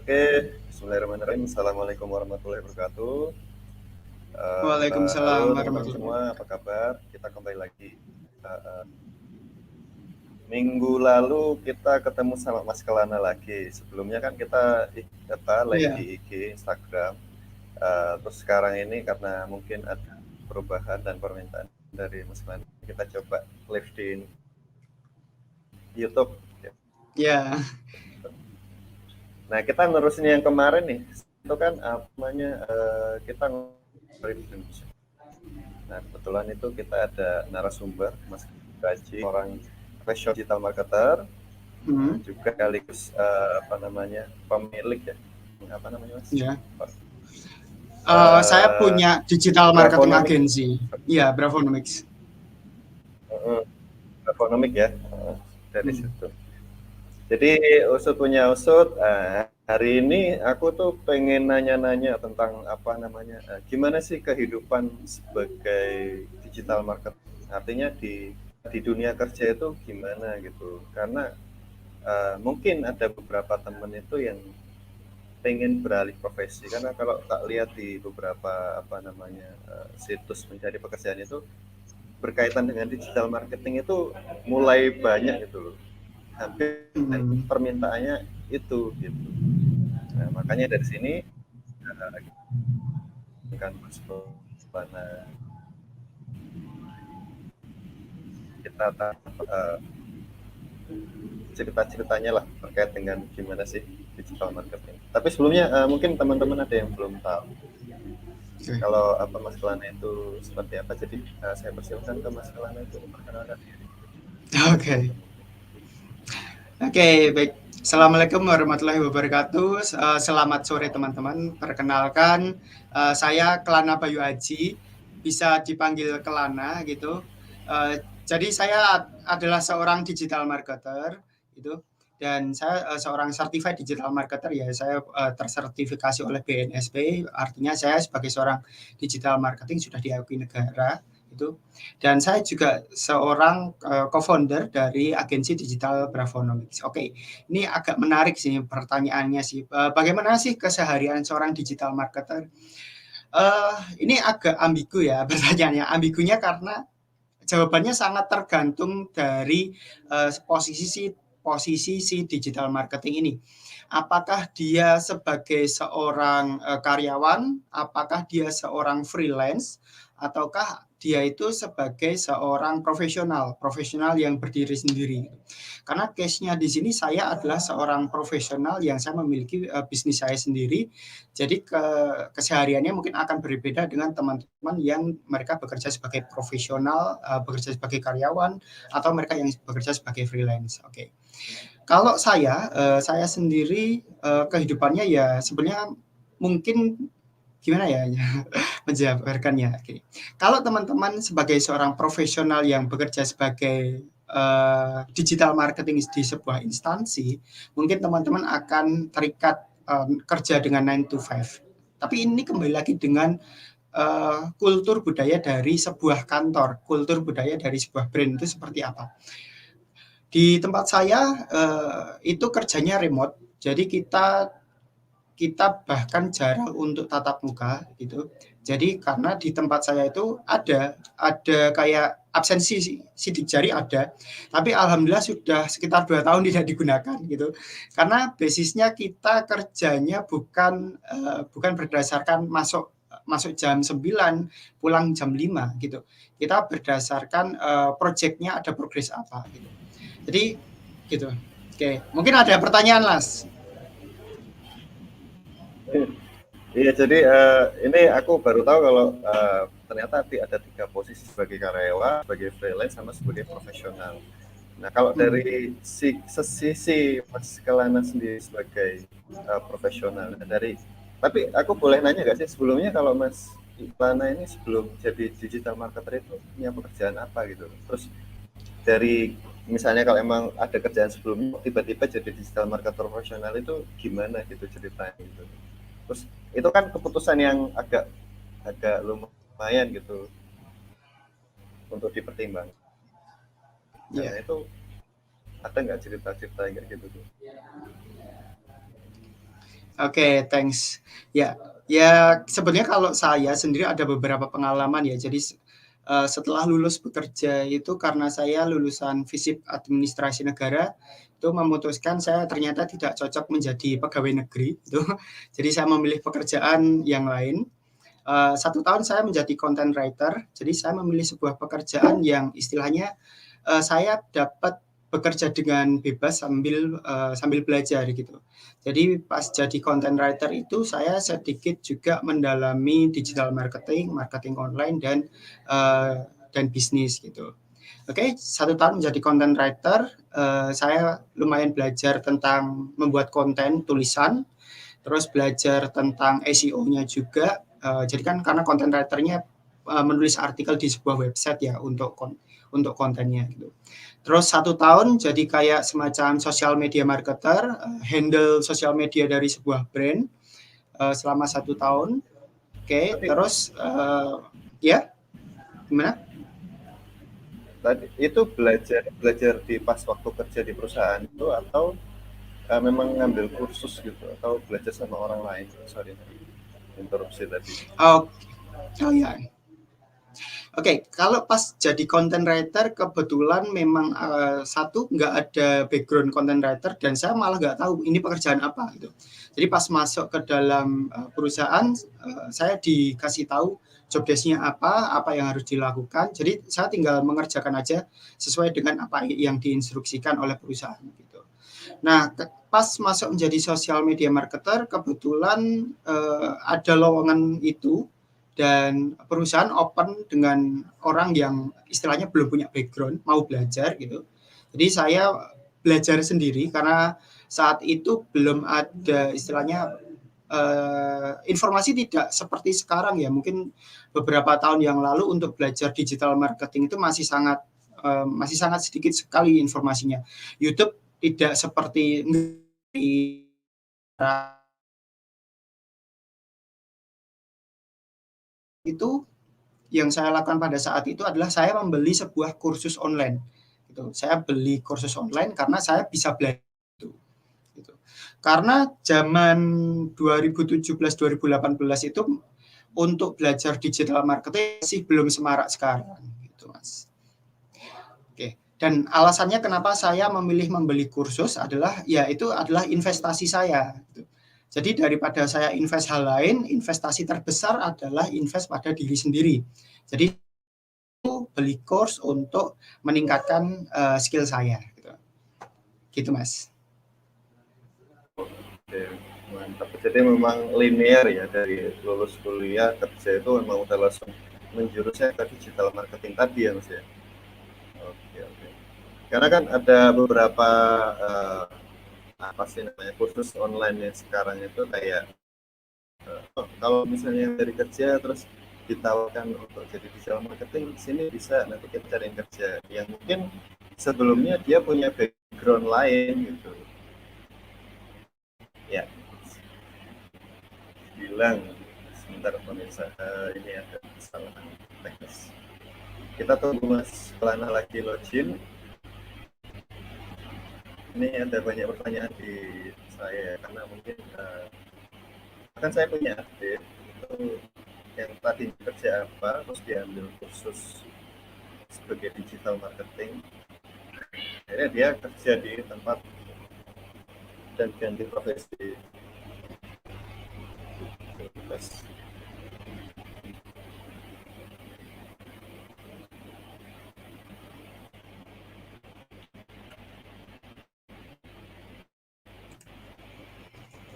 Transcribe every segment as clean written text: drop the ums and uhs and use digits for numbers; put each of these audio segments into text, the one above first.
Oke, bismillahirrahmanirrahim. Assalamualaikum warahmatullahi wabarakatuh. Halo Waalaikumsalam teman-teman warahmatullahi semua, apa wabarakatuh. kabar? Kita kembali lagi. Uh, Minggu lalu kita ketemu sama Mas Kelana lagi. Sebelumnya kan kita live di Iya, IG, Instagram. Terus sekarang ini karena mungkin ada perubahan dan permintaan dari Mas Kelana, kita coba live di YouTube. iya, Nah, kita nerusin yang kemarin nih. Itu kan apa namanya, kita ngobrolin Indonesia. Nah, kebetulan itu kita ada narasumber, Mas Gaji, orang profesional digital marketer, hmm, juga sekaligus apa namanya pemilik ya, apa namanya Mas? iya. Saya Uh, punya digital marketing Bravonomics, agency. Iya, Bravonomics. Bravonomic ya, dari Hmm. situ. Jadi usut punya usut. Hari ini aku tuh pengen nanya-nanya tentang apa namanya, gimana sih kehidupan sebagai digital marketer. Artinya di dunia kerja itu gimana gitu. Karena mungkin ada beberapa temen itu yang pengen beralih profesi. Karena kalau tak lihat di beberapa apa namanya situs mencari pekerjaan itu berkaitan dengan digital marketing itu mulai banyak gitu loh, hampir Hmm. permintaannya itu gitu. Nah, makanya dari sini kan Mas Bana, kita cerita-ceritanya lah terkait dengan gimana sih digital marketing. Tapi sebelumnya mungkin teman-teman ada yang belum tahu Oke, kalau apa Mas Kelana itu seperti apa. Jadi saya persilakan ke Mas Kelana itu memperkenalkan diri. oke, oke, baik. Assalamualaikum warahmatullahi wabarakatuh. Selamat sore teman-teman. Perkenalkan, saya Kelana Bayu Aji, bisa dipanggil Kelana gitu. Jadi saya adalah seorang digital marketer gitu. Dan saya seorang certified digital marketer ya. Saya tersertifikasi oleh BNSP, artinya saya sebagai seorang digital marketing sudah diakui negara itu. Dan saya juga seorang co-founder dari agensi digital Bravonomics. Oke, ini agak menarik sih pertanyaannya sih. Bagaimana sih keseharian seorang digital marketer? Ini agak ambigu ya pertanyaannya. Ambigunya karena jawabannya sangat tergantung dari posisi si digital marketing ini. Apakah dia sebagai seorang karyawan, apakah dia seorang freelance, ataukah dia itu sebagai seorang profesional yang berdiri sendiri. Karena case-nya di sini saya adalah seorang profesional yang saya memiliki bisnis saya sendiri. Jadi kesehariannya mungkin akan berbeda dengan teman-teman yang mereka bekerja sebagai profesional, bekerja sebagai karyawan, atau mereka yang bekerja sebagai freelance. Oke. Kalau saya sendiri kehidupannya ya sebenarnya mungkin gimana ya menjabarkannya. Oke. Kalau teman-teman sebagai seorang profesional yang bekerja sebagai digital marketing di sebuah instansi, mungkin teman-teman akan terikat kerja dengan 9 to 5. Tapi ini kembali lagi dengan kultur budaya dari sebuah kantor, kultur budaya dari sebuah brand itu seperti apa. Di tempat saya itu kerjanya remote, jadi kita kita bahkan jarang untuk tatap muka gitu. Jadi karena di tempat saya itu ada kayak absensi sidik jari ada, tapi alhamdulillah sudah sekitar 2 tahun tidak digunakan gitu. Karena basisnya kita kerjanya bukan berdasarkan masuk masuk jam 9 pulang jam 5 gitu. Kita berdasarkan proyeknya ada progres apa gitu. Jadi gitu. Oke, mungkin ada pertanyaan Mas. Iya, jadi ini aku baru tahu kalau ternyata ada 3 posisi, sebagai karyawan, sebagai freelance, sama sebagai profesional. Nah, kalau Hmm. dari sisi Mas Kelana sendiri sebagai profesional, tapi aku boleh nanya nggak sih sebelumnya, kalau Mas Kelana ini sebelum jadi digital marketer itu punya pekerjaan apa gitu? Terus dari misalnya kalau emang ada kerjaan sebelumnya tiba-tiba jadi digital marketer profesional itu gimana gitu ceritanya gitu? Terus itu kan keputusan yang agak agak lumayan gitu untuk dipertimbangkan. Ya. Nah itu ada nggak cerita-cerita kayak gitu tuh? Oke, thanks. Ya, sebenarnya kalau saya sendiri ada beberapa pengalaman ya. Jadi setelah lulus bekerja itu karena saya lulusan FISIP Administrasi Negara, itu memutuskan saya ternyata tidak cocok menjadi pegawai negeri itu. Jadi saya memilih pekerjaan yang lain. 1 tahun saya menjadi content writer, jadi saya memilih sebuah pekerjaan yang istilahnya saya dapat bekerja dengan bebas sambil belajar gitu. Jadi pas jadi content writer itu saya sedikit juga mendalami digital marketing, marketing online dan bisnis gitu. Oke, 1 tahun menjadi content writer, saya lumayan belajar tentang membuat konten tulisan, terus belajar tentang SEO-nya juga. Jadi kan karena content writer-nya menulis artikel di sebuah website ya untuk kontennya gitu. Terus 1 tahun jadi kayak semacam social media marketer, handle sosial media dari sebuah brand selama 1 tahun. Oke, Tapi terus ya gimana? tadi itu belajar belajar di pas waktu kerja di perusahaan itu atau memang ngambil kursus gitu atau belajar sama orang lain? Sorry, interupsi tadi. Oh, oh ya. Oke, kalau pas jadi content writer kebetulan memang satu nggak ada background content writer dan saya malah nggak tahu ini pekerjaan apa gitu. Jadi pas masuk ke dalam perusahaan saya dikasih tahu job desk-nya apa yang harus dilakukan. Jadi saya tinggal mengerjakan aja sesuai dengan apa yang diinstruksikan oleh perusahaan gitu. Nah, pas masuk menjadi social media marketer kebetulan ada lowongan itu dan perusahaan open dengan orang yang istilahnya belum punya background, mau belajar gitu. Jadi saya belajar sendiri karena saat itu belum ada istilahnya informasi tidak seperti sekarang ya. Mungkin beberapa tahun yang lalu untuk belajar digital marketing itu masih sangat sedikit sekali informasinya. YouTube tidak seperti itu yang saya lakukan pada saat itu adalah saya membeli sebuah kursus online. Gitu. Saya beli kursus online karena saya bisa belajar itu. Gitu. Karena zaman 2017-2018 itu untuk belajar digital marketing masih belum semarak sekarang. Gitu, Mas. Oke. Dan alasannya kenapa saya memilih membeli kursus adalah ya itu adalah investasi saya. Gitu. Jadi daripada saya invest hal lain, investasi terbesar adalah invest pada diri sendiri. Jadi beli course untuk meningkatkan skill saya gitu. Gitu Mas. Oke, mantap. Jadi memang linear ya dari lulus kuliah kerja itu memang udah langsung menjurusnya ke digital marketing tadi ya Mas ya. Oke, oke. Karena kan ada beberapa apa sih namanya kursus online yang sekarang itu kayak kalau misalnya dari kerja terus ditawarkan untuk jadi digital marketing sini bisa nanti kita cari kerja yang mungkin sebelumnya dia punya background lain gitu ya bilang sebentar pemirsa ini ada kesalahan teknis kita tunggu Mas Kelana lagi login ini ada banyak pertanyaan di saya karena mungkin kan saya punya update itu yang tadi kerja apa terus diambil kursus sebagai digital marketing akhirnya dia kerja di tempat dan ganti profesi terus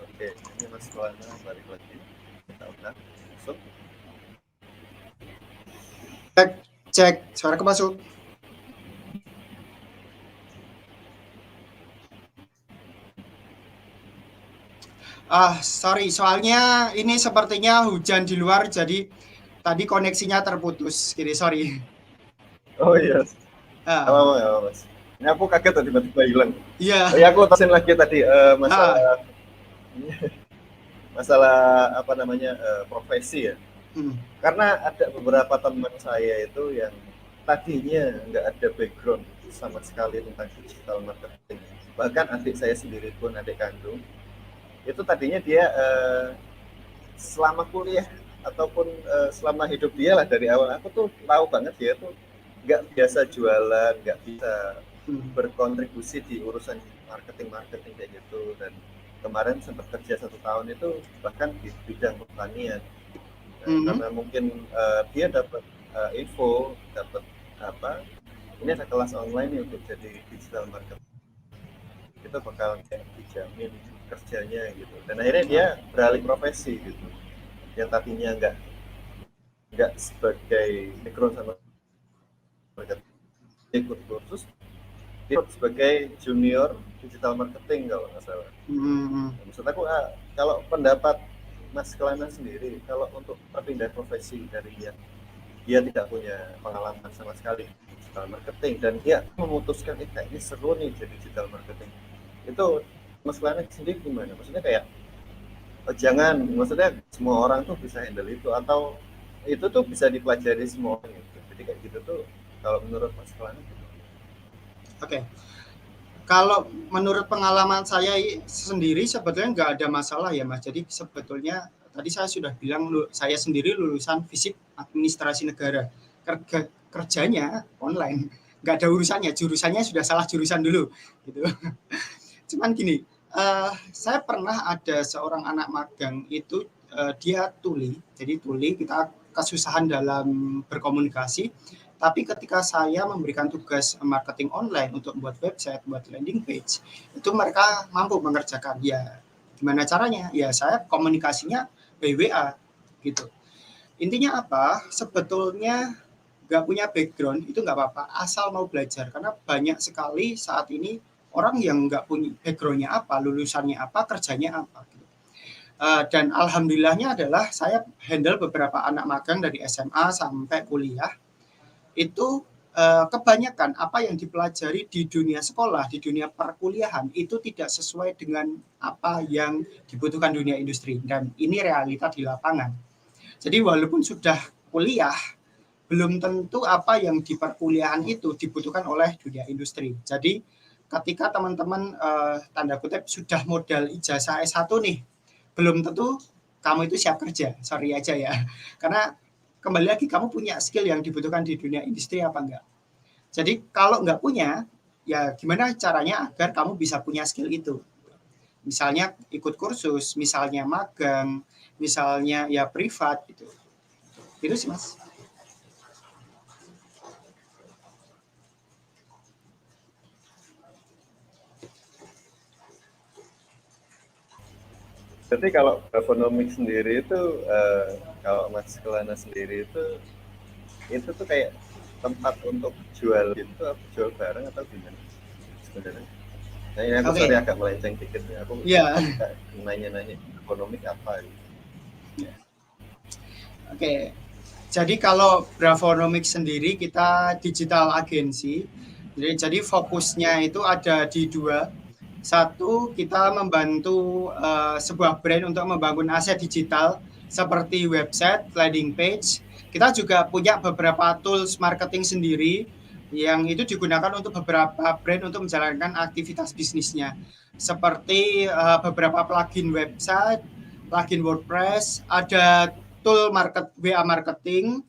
oke ini Mas Kelana balik lagi kita udah masuk Cek suara masuk. Sorry, soalnya ini sepertinya hujan di luar, jadi tadi koneksinya terputus. Gini, sorry. oh iya Ah, apa ya Mas ini aku kaget tuh tiba-tiba hilang iya. oh ya aku terusin lagi tadi masalah masalah apa namanya profesi ya karena ada beberapa teman saya itu yang tadinya nggak ada background sama sekali tentang digital marketing bahkan adik saya sendiri pun adik kandung itu tadinya dia selama kuliah ataupun selama hidup dia lah dari awal aku tuh tahu banget dia tuh nggak biasa jualan, nggak bisa berkontribusi di urusan marketing kayak gitu. Dan kemarin sempat kerja 1 tahun itu bahkan di bidang pertanian. Karena mungkin dia dapat info, dapat apa? Ini ada kelas online untuk jadi digital marketing. Itu bakal kayak dijamin kerjanya gitu. Dan akhirnya dia beralih profesi gitu. Yang tadinya nggak sebagai background sama marketing, ikut kursus, ikut sebagai junior digital marketing kalau nggak salah. Maksud aku kalau pendapat Mas Kelana sendiri, kalau untuk perpindahan profesi dari dia tidak punya pengalaman sama sekali di digital marketing dan dia memutuskan ini seru nih jadi digital marketing, itu Mas Kelana sendiri gimana? Maksudnya kayak maksudnya semua orang tuh bisa handle itu atau itu tuh bisa dipelajari semua gitu. Jadi kayak gitu tuh kalau menurut Mas Kelana gitu. Oke. Kalau menurut pengalaman saya sendiri sebetulnya nggak ada masalah ya Mas. Jadi sebetulnya tadi saya sudah bilang saya sendiri lulusan fisik administrasi negara. Kerjanya online, nggak ada urusannya. Jurusannya sudah salah jurusan dulu, gitu. Cuman gini, saya pernah ada seorang anak magang itu dia tuli. Jadi tuli kita kesusahan dalam berkomunikasi. Tapi ketika saya memberikan tugas marketing online untuk membuat website, buat landing page, itu mereka mampu mengerjakan. Ya, gimana caranya? Ya, saya komunikasinya by WA, gitu. Intinya apa? Sebetulnya nggak punya background, itu nggak apa-apa, asal mau belajar. Karena banyak sekali saat ini orang yang nggak punya background-nya apa, lulusannya apa, kerjanya apa. Gitu. Dan alhamdulillahnya adalah saya handle beberapa anak magang dari SMA sampai kuliah, itu kebanyakan apa yang dipelajari di dunia sekolah, di dunia perkuliahan itu tidak sesuai dengan apa yang dibutuhkan dunia industri, dan ini realita di lapangan. Jadi walaupun sudah kuliah, belum tentu apa yang di perkuliahan itu dibutuhkan oleh dunia industri. Jadi ketika teman-teman tanda kutip sudah modal ijazah S1 nih, belum tentu kamu itu siap kerja, sorry aja ya. Karena kembali lagi kamu punya skill yang dibutuhkan di dunia industri apa enggak. Jadi kalau enggak punya, ya gimana caranya agar kamu bisa punya skill itu. Misalnya ikut kursus, misalnya magang, misalnya ya privat gitu. Itu sih Mas. Jadi kalau Gravonomik sendiri itu kalau Mas Kelana sendiri itu tuh kayak tempat untuk jual gitu, jual barang atau gimana sebenarnya? Nah, ini aku sorry agak melenceng dikit ya. Aku nanya-nanya Gravonomik apa gitu. Oke. Jadi kalau Gravonomik sendiri kita digital agency. Jadi fokusnya itu ada di dua. Satu, kita membantu sebuah brand untuk membangun aset digital seperti website, landing page. Kita juga punya beberapa tools marketing sendiri yang itu digunakan untuk beberapa brand untuk menjalankan aktivitas bisnisnya. Seperti beberapa plugin website, plugin WordPress, ada tool WA marketing.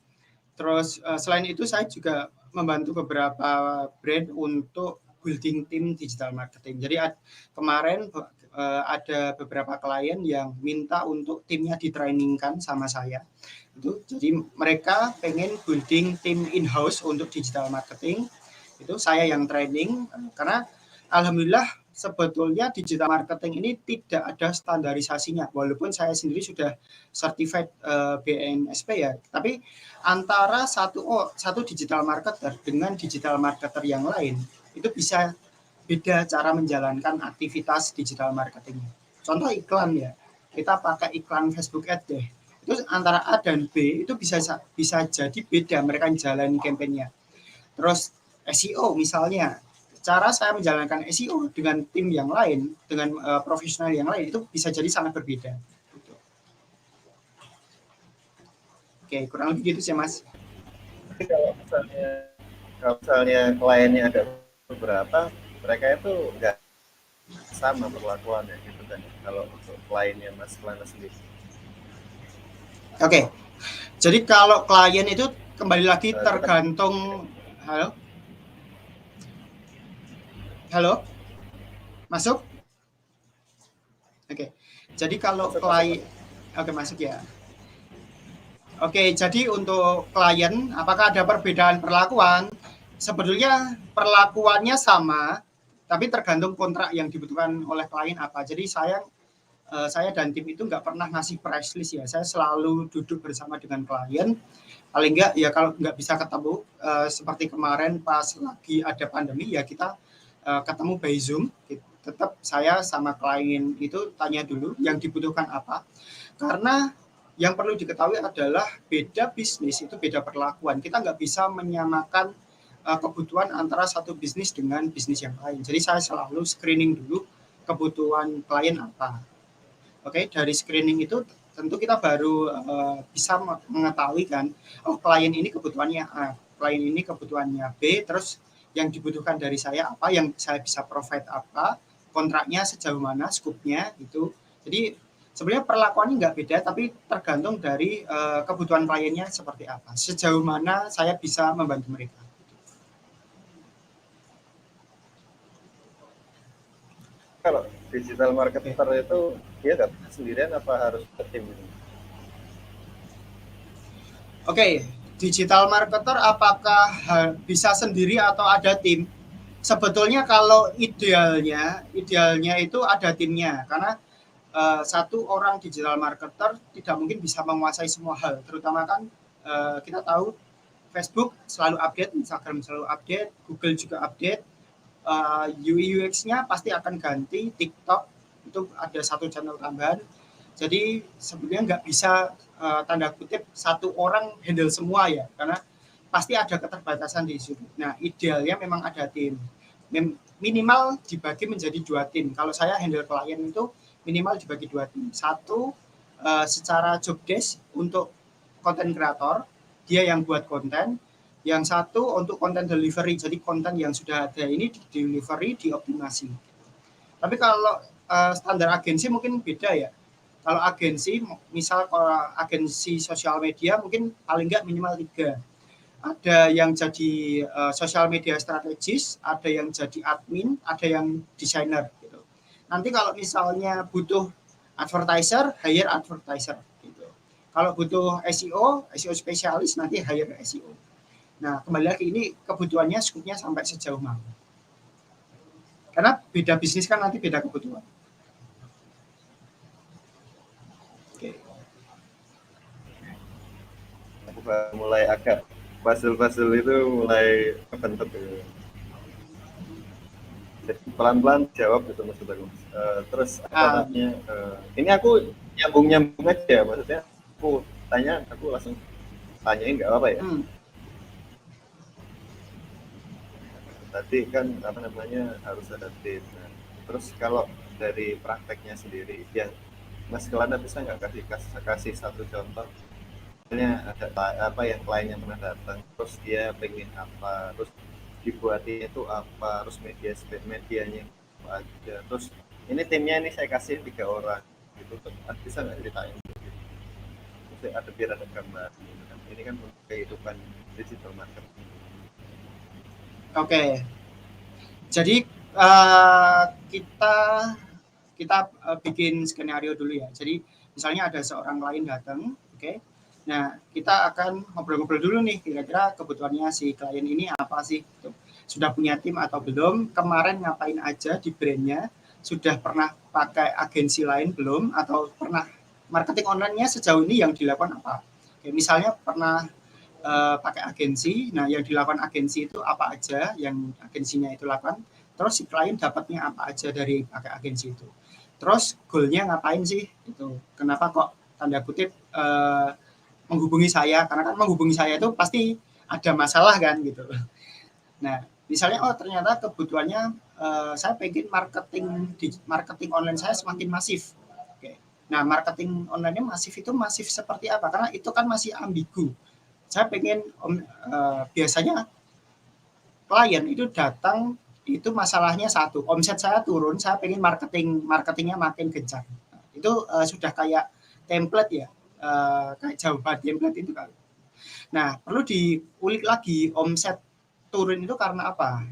Terus selain itu saya juga membantu beberapa brand untuk building tim digital marketing. Jadi kemarin ada beberapa klien yang minta untuk timnya ditrainingkan sama saya. Jadi mereka pengen building tim in-house untuk digital marketing. Itu saya yang training karena alhamdulillah sebetulnya digital marketing ini tidak ada standarisasinya. Walaupun saya sendiri sudah certified BNSP ya, tapi antara satu digital marketer dengan digital marketer yang lain itu bisa beda cara menjalankan aktivitas digital marketing. Contoh iklan ya, kita pakai iklan Facebook Ad deh. Itu antara A dan B itu bisa jadi beda mereka jalan kampanyenya. Terus SEO misalnya, cara saya menjalankan SEO dengan tim yang lain, dengan profesional yang lain itu bisa jadi sangat berbeda. Gitu. Oke, kurang lebih gitu sih Mas. Jadi kalau misalnya kliennya ada beberapa, mereka itu nggak sama perlakuannya gitu kan. kalau untuk kliennya Mas Kelana sendiri? Oke, jadi kalau klien itu kembali lagi Kita tergantung. Halo, halo, masuk? Oke, jadi kalau masuk masuk klien, masuk. oke masuk ya. Oke, jadi untuk klien, apakah ada perbedaan perlakuan? Sebetulnya perlakuannya sama, tapi tergantung kontrak yang dibutuhkan oleh klien apa. Jadi saya dan tim itu nggak pernah ngasih price list ya. Saya selalu duduk bersama dengan klien. Paling nggak ya kalau nggak bisa ketemu seperti kemarin pas lagi ada pandemi ya kita ketemu by Zoom. Tetap saya sama klien itu tanya dulu yang dibutuhkan apa. Karena yang perlu diketahui adalah beda bisnis itu beda perlakuan. Kita nggak bisa menyamakan kebutuhan antara satu bisnis dengan bisnis yang lain. Jadi saya selalu screening dulu kebutuhan klien apa. Oke, dari screening itu tentu kita baru bisa mengetahui kan, oh klien ini kebutuhannya A, klien ini kebutuhannya B, terus yang dibutuhkan dari saya apa, yang saya bisa provide apa, kontraknya sejauh mana, skupnya itu. Jadi sebenarnya perlakuannya nggak beda, tapi tergantung dari kebutuhan kliennya seperti apa, sejauh mana saya bisa membantu mereka. Kalau digital marketer itu dia nggak bisa sendirian apa harus ke tim ini? Oke, digital marketer apakah bisa sendiri atau ada tim? Sebetulnya kalau idealnya itu ada timnya, karena satu orang digital marketer tidak mungkin bisa menguasai semua hal, terutama kan kita tahu Facebook selalu update, Instagram selalu update, Google juga update, UI UX-nya pasti akan ganti, TikTok itu ada satu channel tambahan. Jadi sebenarnya nggak bisa tanda kutip satu orang handle semua ya, karena pasti ada keterbatasan di situ. Nah idealnya memang ada tim, minimal dibagi menjadi 2 tim. Kalau saya handle klien itu minimal dibagi 2 tim. Satu secara job desk untuk konten kreator, dia yang buat konten. Yang satu untuk konten delivery, jadi konten yang sudah ada ini di delivery, dioptimasi. Tapi kalau standar agensi mungkin beda ya. Kalau agensi, misal kalau agensi sosial media mungkin paling nggak minimal 3. Ada yang jadi sosial media strategis, ada yang jadi admin, ada yang desainer gitu. Nanti kalau misalnya butuh advertiser, hire advertiser gitu. Kalau butuh SEO spesialis nanti hire SEO. Nah, kembali lagi ini kebutuhannya skupnya sampai sejauh mana. Karena beda bisnis kan nanti beda kebutuhan. Aku mulai agak puzzle itu mulai kebentuk. Jadi pelan-pelan jawab gitu maksud aku. Terus apa namanya? Ini aku nyambung aja, maksudnya aku tanya, aku langsung tanyain nggak apa ya? Tadi kan apa namanya harus ada tim. Nah, terus kalau dari prakteknya sendiri, yang Mas Kelana bisa nggak kasih satu contoh? Misalnya ada apa yang kliennya pernah datang, terus dia pengen apa, terus dibuatnya itu apa, terus medianya apa aja, terus ini timnya ini saya kasih 3 orang gitu, bisa nggak ceritain gitu? Terus ada biar ada gambar gitu kan. Ini kan untuk kehidupan digital marketing. Oke, jadi kita bikin skenario dulu ya. Jadi misalnya ada seorang klien datang, oke. Nah, kita akan ngobrol-ngobrol dulu nih, kira-kira kebutuhannya si klien ini apa sih? Sudah punya tim atau belum? Kemarin ngapain aja di brandnya? Sudah pernah pakai agensi lain belum? Atau pernah marketing online-nya sejauh ini yang dilakukan apa? Oke, misalnya pernah pakai agensi, nah yang dilakukan agensi itu apa aja yang agensinya itu lakukan? Terus si klien dapatnya apa aja dari pakai agensi itu? Terus goalnya ngapain sih? Itu kenapa kok tanda kutip menghubungi saya, karena kan menghubungi saya itu pasti ada masalah kan gitu. Nah, misalnya oh ternyata kebutuhannya saya pengen marketing online saya semakin masif. Oke. Nah, marketing online-nya masif seperti apa? Karena itu kan masih ambigu. Saya pengen biasanya klien itu datang itu masalahnya satu, omset saya turun, saya pengen marketingnya makin gencar. Itu sudah kayak template ya, kayak jawaban template itu kan. Nah, perlu diulik lagi omset turun itu karena apa?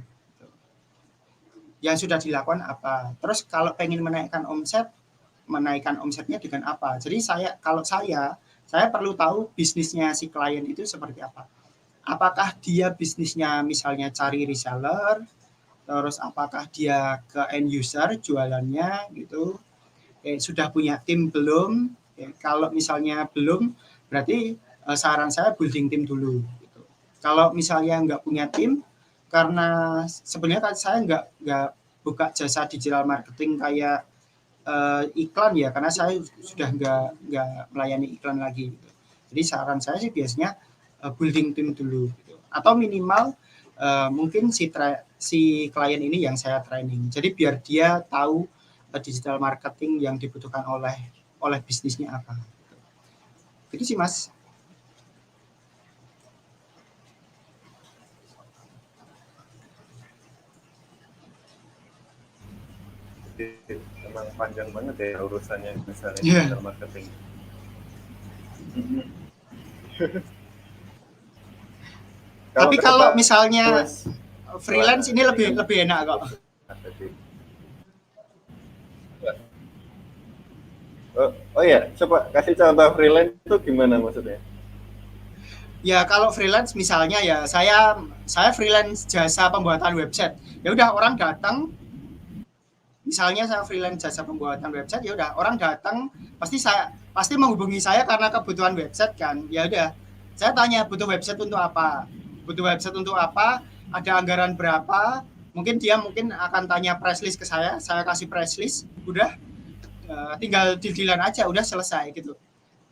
Yang sudah dilakukan apa? Terus kalau pengen menaikkan omsetnya dengan apa? Jadi kalau saya perlu tahu bisnisnya si klien itu seperti apa. Apakah dia bisnisnya misalnya cari reseller, terus apakah dia ke end user jualannya gitu, sudah punya tim belum? Kalau misalnya belum, berarti saran saya building tim dulu. Gitu. Kalau misalnya nggak punya tim, karena sebenarnya kan saya nggak buka jasa digital marketing kayak iklan ya, karena saya sudah nggak melayani iklan lagi. Gitu. Jadi saran saya sih biasanya building tim dulu, gitu. Atau minimal mungkin si klien ini yang saya training. Jadi biar dia tahu digital marketing yang dibutuhkan oleh bisnisnya apa. Gitu sih Mas. Jadi memang panjang banget ya urusannya misalnya Yeah. digital marketing. Tapi kalau ke misalnya Mas, freelance ini kan lebih enak kok. Oh ya, coba kasih contoh freelance itu gimana maksudnya? Ya kalau freelance misalnya ya saya freelance jasa pembuatan website. Ya udah orang datang, misalnya saya freelance jasa pembuatan website, ya udah orang datang pasti menghubungi saya karena kebutuhan website kan. Ya udah, saya tanya butuh website untuk apa? Butuh website untuk apa? Ada anggaran berapa? Mungkin dia akan tanya price list ke saya kasih price list, udah tinggal deal-dealan aja, udah selesai gitu.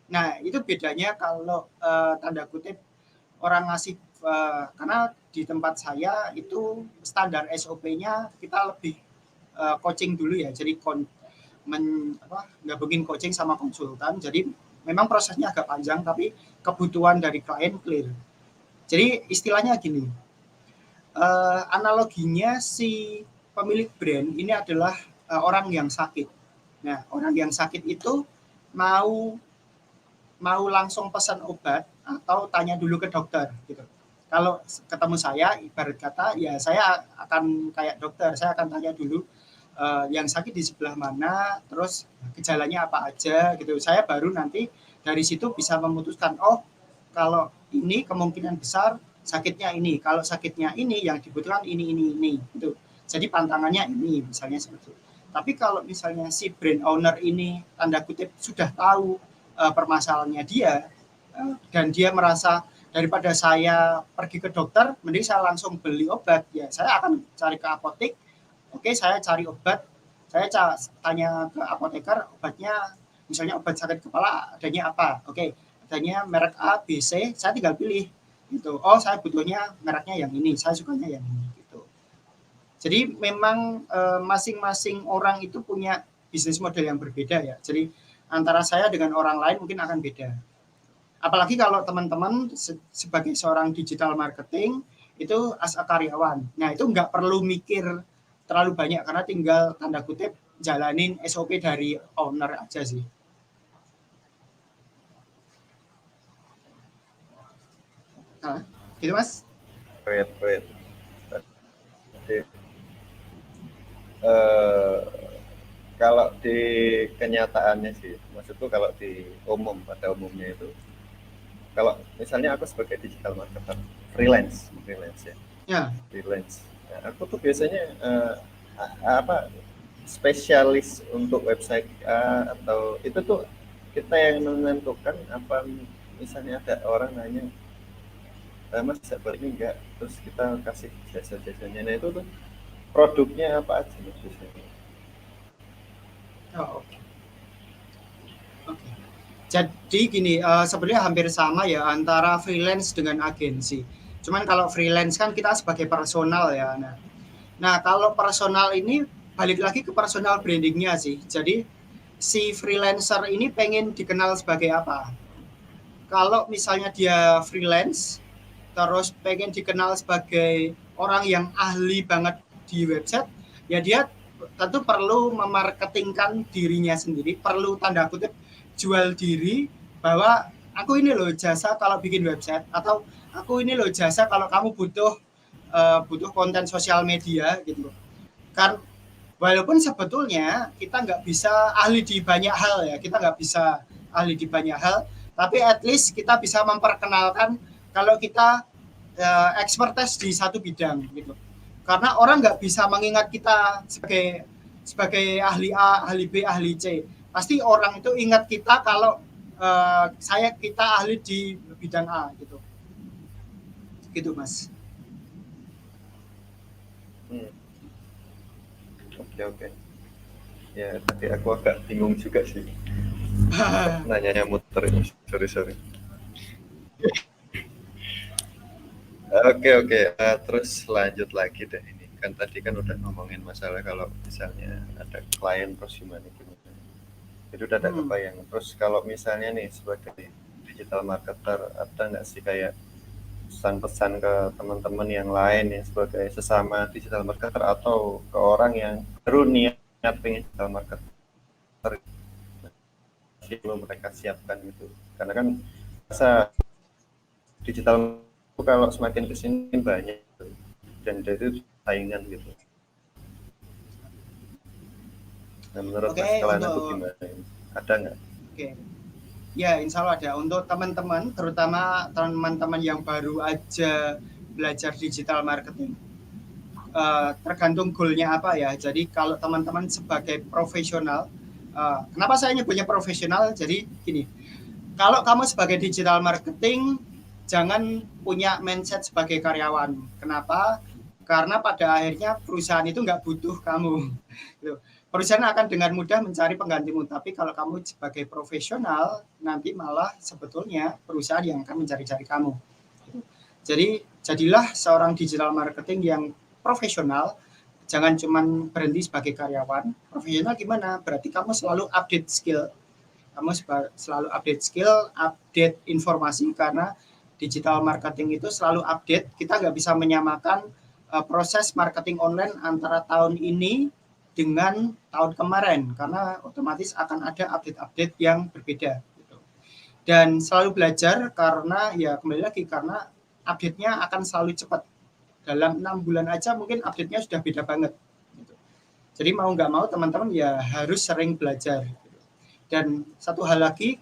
Nah, itu bedanya kalau tanda kutip orang ngasih karena di tempat saya itu standar SOP-nya kita lebih coaching dulu ya. Jadi gabungin coaching sama konsultan. Jadi memang prosesnya agak panjang tapi kebutuhan dari klien clear. Jadi istilahnya gini, analoginya si pemilik brand ini adalah orang yang sakit. Nah, orang yang sakit itu mau langsung pesan obat atau tanya dulu ke dokter gitu. Kalau ketemu saya, ibarat kata ya saya akan kayak dokter, saya akan tanya dulu yang sakit di sebelah mana, terus gejalanya apa aja gitu. Saya baru nanti dari situ bisa memutuskan, oh kalau ini kemungkinan besar sakitnya ini, kalau sakitnya ini yang dibutuhkan ini gitu. Jadi pantangannya ini misalnya seperti itu. Tapi kalau misalnya si brand owner ini tanda kutip sudah tahu permasalahannya dia dan dia merasa daripada saya pergi ke dokter, mending saya langsung beli obat, ya saya akan cari ke apotek. Oke, saya cari obat, saya tanya ke apoteker obatnya, misalnya obat sakit kepala adanya apa, oke, adanya merek A, B, C, saya tinggal pilih gitu. Oh, saya butuhnya mereknya yang ini, saya sukanya yang ini gitu. Jadi memang masing-masing orang itu punya bisnis model yang berbeda ya. Jadi antara saya dengan orang lain mungkin akan beda. Apalagi kalau teman-teman sebagai seorang digital marketing itu as a karyawan. Nah, itu nggak perlu mikir terlalu banyak karena tinggal tanda kutip jalanin SOP dari owner aja sih. Nah, gitu Mas. Wait. Kalau di kenyataannya sih, maksudku kalau pada umumnya itu, kalau misalnya aku sebagai digital marketer freelance ya. Ya. Freelance. Nah, aku tuh biasanya spesialis untuk website atau itu tuh kita yang menentukan. Apa misalnya ada orang nanya, Mas sabar ini enggak, terus kita kasih jasa-jasanya. Nah itu tuh produknya apa aja biasanya? Oh, oke. Jadi gini, sebenarnya hampir sama ya antara freelance dengan agensi. Cuman kalau freelance kan kita sebagai personal ya. Nah kalau personal ini balik lagi ke personal brandingnya sih. Jadi si freelancer ini pengen dikenal sebagai apa? Kalau misalnya dia freelance, terus pengen dikenal sebagai orang yang ahli banget di website, ya dia tentu perlu memarketingkan dirinya sendiri, perlu tanda kutip jual diri bahwa aku ini loh jasa kalau bikin website, atau aku ini loh jasa kalau kamu butuh konten sosial media gitu. Kan walaupun sebetulnya kita nggak bisa ahli di banyak hal ya, kita nggak bisa ahli di banyak hal, tapi at least kita bisa memperkenalkan kalau kita expertise di satu bidang gitu. Karena orang nggak bisa mengingat kita sebagai ahli A, ahli B, ahli C. Pasti orang itu ingat kita kalau kita ahli di bidang A gitu. Gitu Mas. Oke. Ya, tadi aku agak bingung juga sih. Nanyanya muter ini. Sorry. Oke. Terus lanjut lagi deh ini. Kan tadi kan udah ngomongin masalah kalau misalnya ada klien terus gimana. Jadi udah ada kebayang. Terus kalau misalnya nih sebagai digital marketer, ada nggak sih kayak pesan-pesan ke teman-teman yang lain ya sebagai sesama digital marketer atau ke orang yang baru niat pengen digital marketer, belum mereka siapkan gitu. Karena kan rasa digital kalau semakin kesini banyak dan itu saingan gitu. Nah, menurut Mas kalian aku gimana? Ada nggak? Oke. Ya, insya Allah ada. Untuk teman-teman, terutama teman-teman yang baru aja belajar digital marketing, tergantung goalnya apa ya. Jadi kalau teman-teman sebagai profesional, kenapa saya nyebutnya profesional? Jadi gini, kalau kamu sebagai digital marketing, jangan punya mindset sebagai karyawan. Kenapa? Karena pada akhirnya perusahaan itu nggak butuh kamu. Perusahaan akan dengan mudah mencari penggantimu, tapi kalau kamu sebagai profesional, nanti malah sebetulnya perusahaan yang akan mencari-cari kamu. Jadi jadilah seorang digital marketing yang profesional, jangan cuma berhenti sebagai karyawan. Profesional gimana? Berarti kamu selalu update skill. Kamu selalu update skill, update informasi, karena digital marketing itu selalu update. Kita nggak bisa menyamakan proses marketing online antara tahun ini dengan tahun kemarin, karena otomatis akan ada update-update yang berbeda. Dan selalu belajar karena ya kembali lagi karena update-nya akan selalu cepat. Dalam 6 bulan aja mungkin update-nya sudah beda banget. Jadi mau nggak mau teman-teman ya harus sering belajar. Dan satu hal lagi,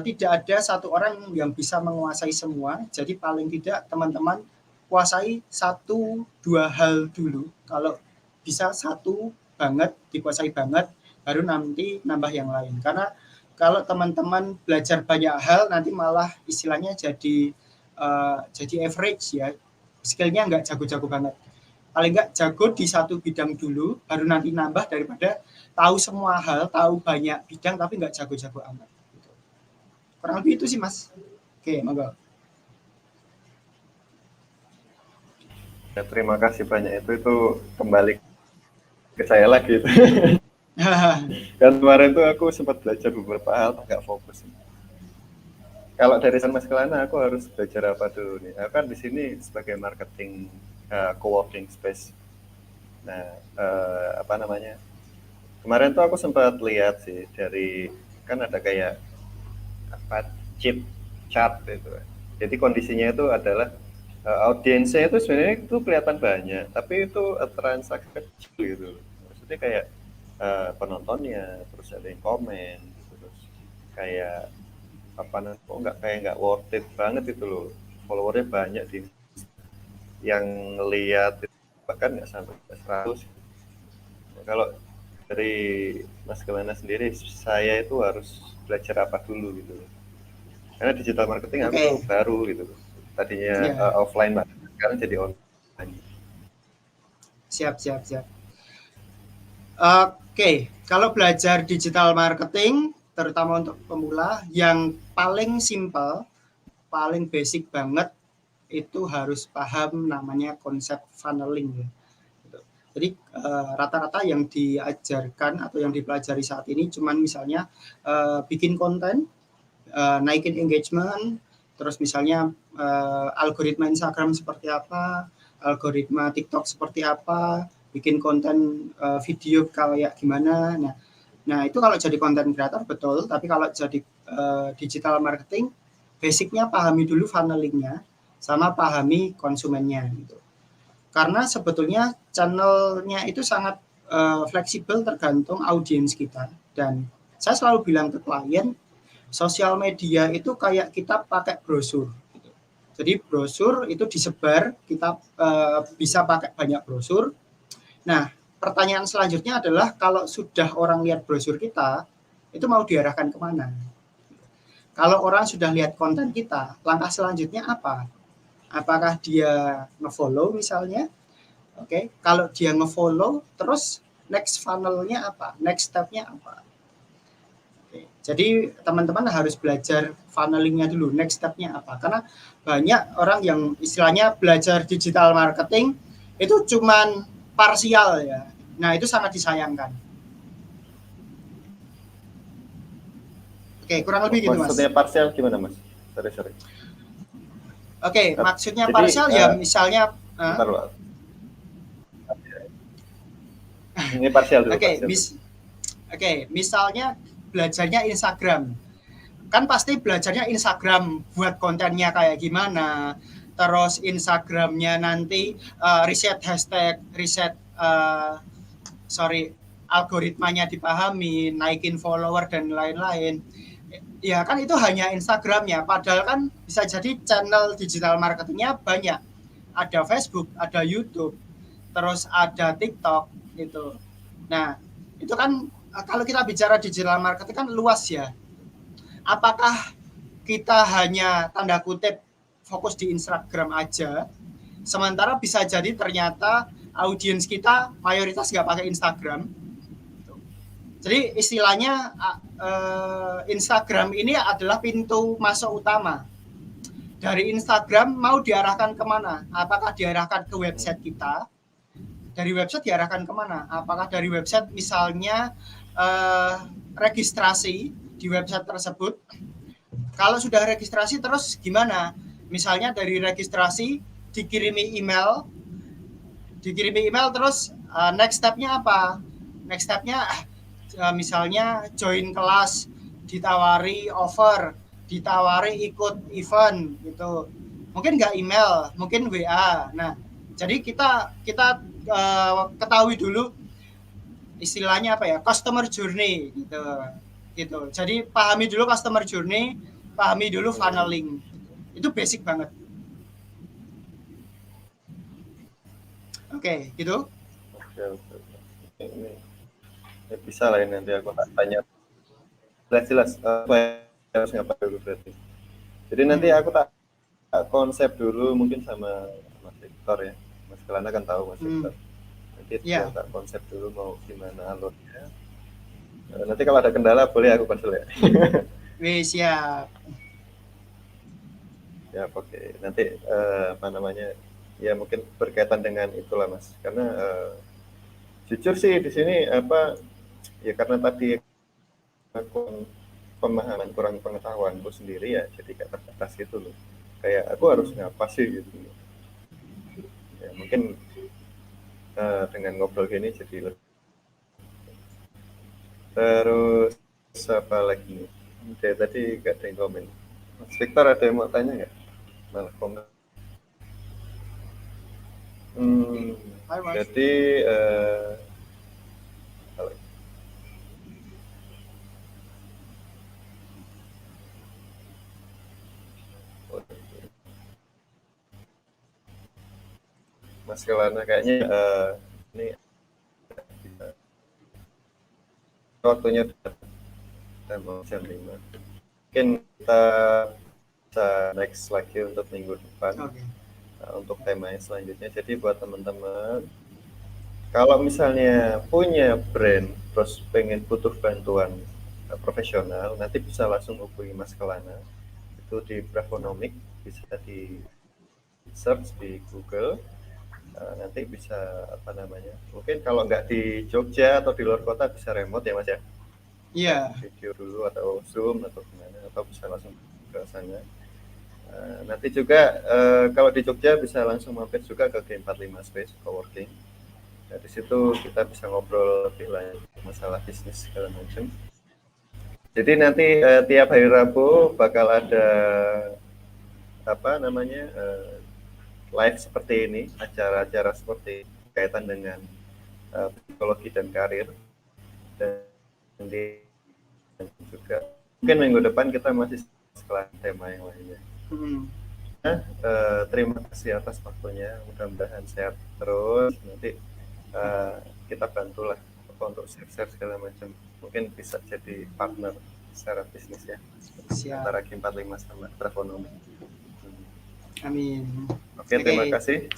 tidak ada satu orang yang bisa menguasai semua. Jadi paling tidak teman-teman kuasai 1-2 hal dulu. Kalau bisa satu banget, dikuasai banget, baru nanti nambah yang lain. Karena kalau teman-teman belajar banyak hal, nanti malah istilahnya jadi average ya, skillnya nggak jago-jago banget. Paling nggak jago di satu bidang dulu, baru nanti nambah, daripada tahu semua hal, tahu banyak bidang, tapi nggak jago-jago amat. Kurang lebih itu sih Mas. Oke, monggo. Ya, terima kasih banyak, itu kembali ke saya lagi. Kan kemarin tuh aku sempat belajar beberapa hal agak fokus. Kalau dari Mas Kelana, aku harus belajar apa dulu nih? Aku kan di sini sebagai marketing co-working space. Nah, apa namanya? Kemarin tuh aku sempat lihat sih dari kan ada kayak apa chip chart itu. Jadi kondisinya itu adalah audiensnya itu sebenarnya itu kelihatan banyak, tapi itu transaksi kecil gitu. Maksudnya kayak penontonnya, terus ada yang komen, terus kayak apa namanya, kok nggak worth it banget itu loh. Followernya banyak di yang lihat bahkan nggak sampai 100. Kalau dari Mas Kelana sendiri, saya itu harus belajar apa dulu gitu. Karena digital marketing aku baru gitu. Tadinya offline banget, sekarang jadi online. Siap. Oke, kalau belajar digital marketing, terutama untuk pemula, yang paling simple, paling basic banget, itu harus paham namanya konsep funneling. Jadi rata-rata yang diajarkan atau yang dipelajari saat ini cuman misalnya bikin konten, naikin engagement, terus misalnya algoritma Instagram seperti apa, algoritma TikTok seperti apa, bikin konten video kayak gimana. Nah itu kalau jadi konten kreator betul, tapi kalau jadi digital marketing, basicnya pahami dulu funnelingnya, sama pahami konsumennya gitu. Karena sebetulnya channelnya itu sangat fleksibel tergantung audiens kita. Dan saya selalu bilang ke klien, sosial media itu kayak kita pakai brosur. Gitu. Jadi brosur itu disebar, kita bisa pakai banyak brosur. Nah, pertanyaan selanjutnya adalah kalau sudah orang lihat brosur kita, itu mau diarahkan kemana? Kalau orang sudah lihat konten kita, langkah selanjutnya apa? Apakah dia nge-follow misalnya? Oke, kalau dia nge-follow, terus next funnel-nya apa? Next step-nya apa? Oke, jadi teman-teman harus belajar funneling-nya dulu, next step-nya apa? Karena banyak orang yang istilahnya belajar digital marketing itu cuman parsial ya. Nah, itu sangat disayangkan. Oke, kurang lebih gitu, Mas. Maksudnya parsial gimana, Mas? Sorry. Oke, maksudnya Jadi, parsial ya misalnya bentar, Pak. Ini parsial dulu. Oke, parsial. Misalnya belajarnya Instagram. Kan pasti belajarnya Instagram buat kontennya kayak gimana. Terus Instagramnya nanti riset hashtag, algoritmanya dipahami, naikin follower dan lain-lain. Ya kan itu hanya Instagramnya, padahal kan bisa jadi channel digital marketingnya banyak. Ada Facebook, ada YouTube, terus ada TikTok gitu. Nah, itu kan kalau kita bicara digital marketing kan luas ya. Apakah kita hanya tanda kutip fokus di Instagram aja, sementara bisa jadi ternyata audiens kita mayoritas nggak pakai Instagram. Jadi istilahnya Instagram ini adalah pintu masuk utama. Dari Instagram mau diarahkan kemana? Apakah diarahkan ke website kita? Dari website diarahkan kemana? Apakah dari website misalnya registrasi di website tersebut? Kalau sudah registrasi terus gimana? Misalnya dari registrasi dikirimi email terus next step-nya apa? Next step-nya misalnya join kelas, ditawari offer, ditawari ikut event gitu. Mungkin nggak email, mungkin WA. Nah, jadi kita ketahui dulu istilahnya apa ya, customer journey gitu. Jadi pahami dulu customer journey, pahami dulu funneling. Itu basic banget. Oke, gitu. Oke. Ini bisa lah ini, nanti aku tanya jelas apa yang harus ngapain dulu berarti. Jadi nanti aku tak konsep dulu mungkin sama Mas Victor ya. Mas Kelana kan tahu Mas Victor. Nanti tak konsep dulu mau gimana alurnya. Nanti kalau ada kendala boleh aku konsul ya. Siap. Ya oke. Nanti apa namanya ya mungkin berkaitan dengan itulah Mas. Karena jujur sih di sini apa ya karena tadi aku pemahaman kurang pengetahuanku sendiri ya jadi kayak terbatas gitu loh. Kayak aku harus ngapa sih gitu. Ya mungkin dengan ngobrol gini jadi lebih. Terus apa lagi? Oke, tadi gak ada yang komen. Mas Victor ada yang mau tanya nggak? Malah komen. Jadi Mas Kelana kayaknya ini waktunya udah mau jam 5. Mungkin kita bisa next lagi untuk minggu depan untuk temanya selanjutnya. Jadi buat teman-teman kalau misalnya punya brand terus pengen butuh bantuan profesional, nanti bisa langsung hubungi Mas Kelana. Itu di Bravonomic, bisa di search di Google. Nanti bisa apa namanya? Mungkin kalau nggak di Jogja atau di luar kota bisa remote ya Mas ya? Iya. Video dulu atau Zoom atau gimana, atau bisa langsung ke sana. Nanti juga kalau di Jogja bisa langsung mampir juga ke G45 Space Coworking. Dari situ kita bisa ngobrol lebih lanjut masalah bisnis segala macam. Jadi nanti tiap hari Rabu bakal ada apa namanya live seperti ini, acara-acara seperti kaitan dengan psikologi dan karir. Dan juga mungkin minggu depan kita masih setelah tema yang lainnya. Terima kasih atas waktunya, mudah-mudahan sehat terus. Nanti kita bantulah untuk share-share segala macam, mungkin bisa jadi partner secara bisnis ya. Siap. Antara G45 sama Travelonomy. Amin. Oke, terima kasih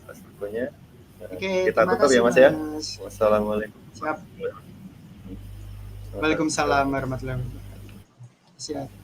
atas waktunya. Oke, Kita tutup ya Mas ya. Wassalamualaikum. Siap. Waalaikumsalam warahmatullahi wabarakatuh. Siap.